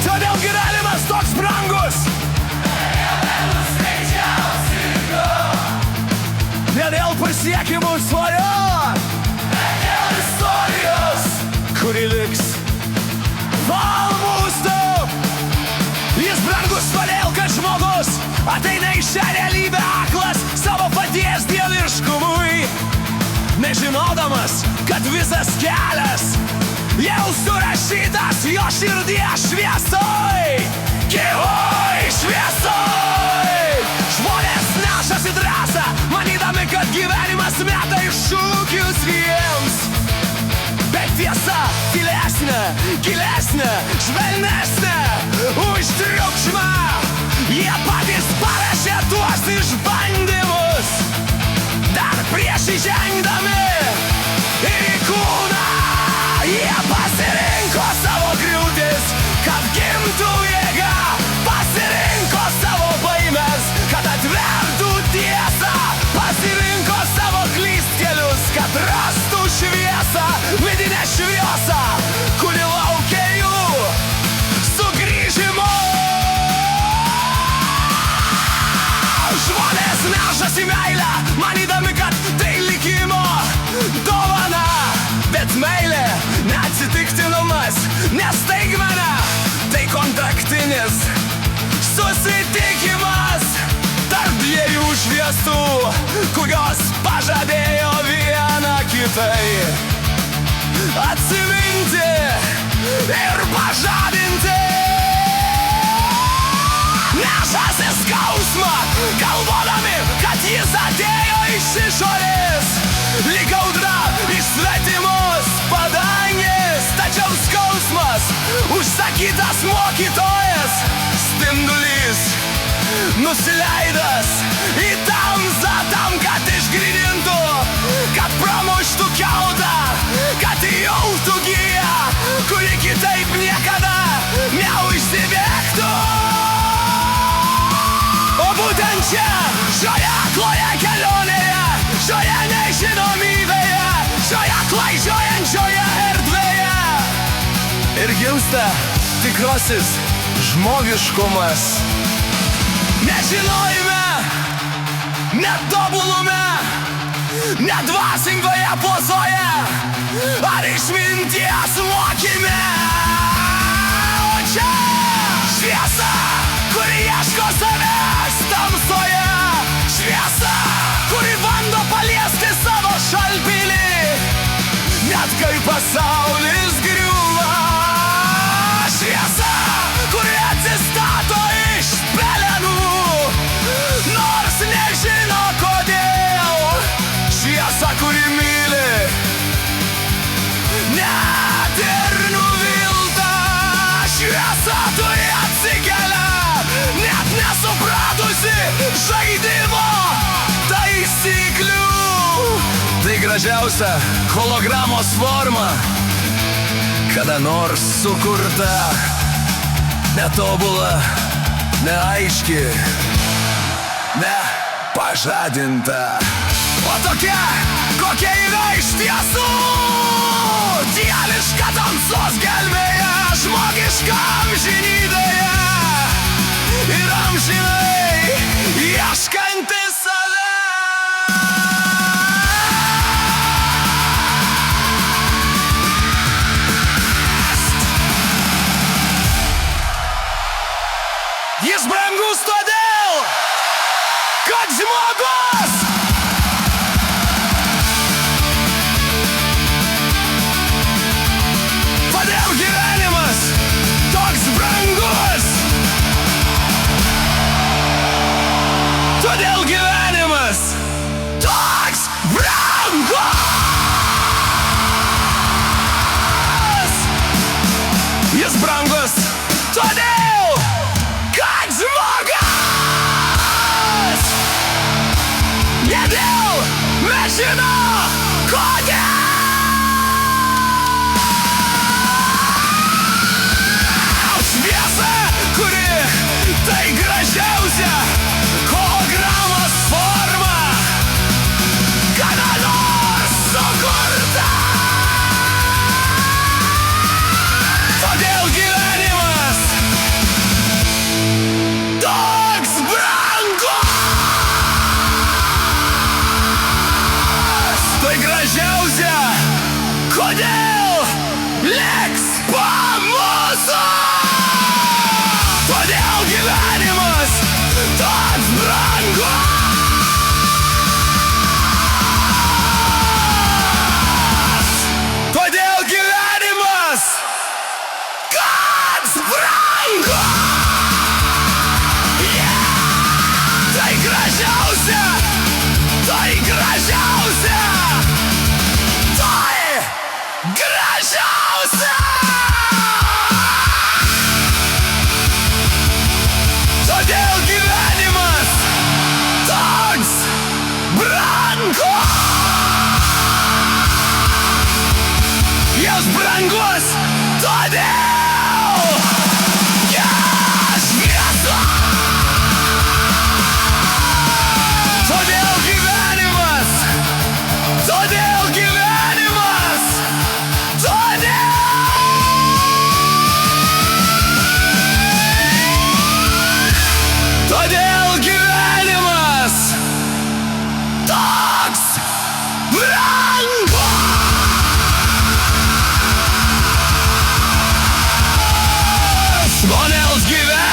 Todėl gyvenimas toks brangus. Ne dėl pasiekimų svarių, bet dėl istorijos, kuri liks mūsų. Jis brangus todėl, kad žmogus ateina į šią realybę aklas savo paties dieviškumui, nežinodamas, kad visas kelias jau surašytas jo širdies šviesoj, gyvoj šviesoj. Žmonės nešasi drąsą, manydami, kad gyvenimas meta iššūkius jiems. Bet tiesa gilesnė, gilesnė, švelnesnė už triukšmą. Jie patys parašė tuos išbandymus, dar prieš įžengdami į kūną. Jie pasirinko savo griūtis, kad gimtų jėga, pasirinko savo baimes, kad atvertų tiesą, pasirinko savo klystkelius, kad rastų šviesą, vidinę šviesą, kuri laukia jų sugrįžimo. Žmonės nešasi meilę, manydami, kad tai likimo dovana, bet meilė neatsitiktinumas, ne staigmena, tai kontaktinis susitikimas tarp dviejų šviesų, kurios pažadėjo viena kitai atsiminti ir pažadinti. Nešasi skausmą, galvodami, kad jis atėjo iš išorės, lyg audra iš svetimos padangės. Tačiau skausmas užsakytas mokytojas, spindulys nusileidęs į tamsą tam, kad išgrynintų, kad pramuštų kiautą, kad įjungtų giją, kuri kitaip niekada neužsibėgtų. O būtent čia, šioje akloje kelionėje, šioje nežinomybėje, šioje klaidžiojančioje erdvėje ir gimsta tikrasis žmogiškumas. Nežinojime, netobulume, nedvasingoje pozoje ar išminties mokyme. O čia šviesa, kuri ieško savęs tamsoje, šviesa, kuri bando paliesti savo šalpilį, net kai pasaulis griūva. Šviesa, kuri atsistato iš pelenų, nors nežino kodėl. Šviesa, kuri myli, net ir nuvilta. Šviesa turi atsikelia, net nesupratusi žaidimo taisyklių. Tai gražiausia hologramos forma, kada nors sukurta, netobula, neaiški, nepažadinta. O tokia, kokia yra iš tiesų, dieviška tamsos gelmėje, žmogiška amžinybėje ir amžinai ieškanti savęs. Jis brangus todėl, kad žmogus todėl gyvenimas toks brangus. Todėl gyvenimas toks brangus. Jis brangus todėl, kad žmogus. liks po mūsų. Todėl gyvenimas toks brangus. Todėl gyvenimas toks brangus. Tai gražiausia, tai gražiausia, tai gražiausia. Todėl gyvenimas toks brangus. Jis brangus, todėl jis šviesa. Todėl gyvenimas, todėl gyvenimas, todėl gyvenimas toks brangus. Žmonėms gyvenimas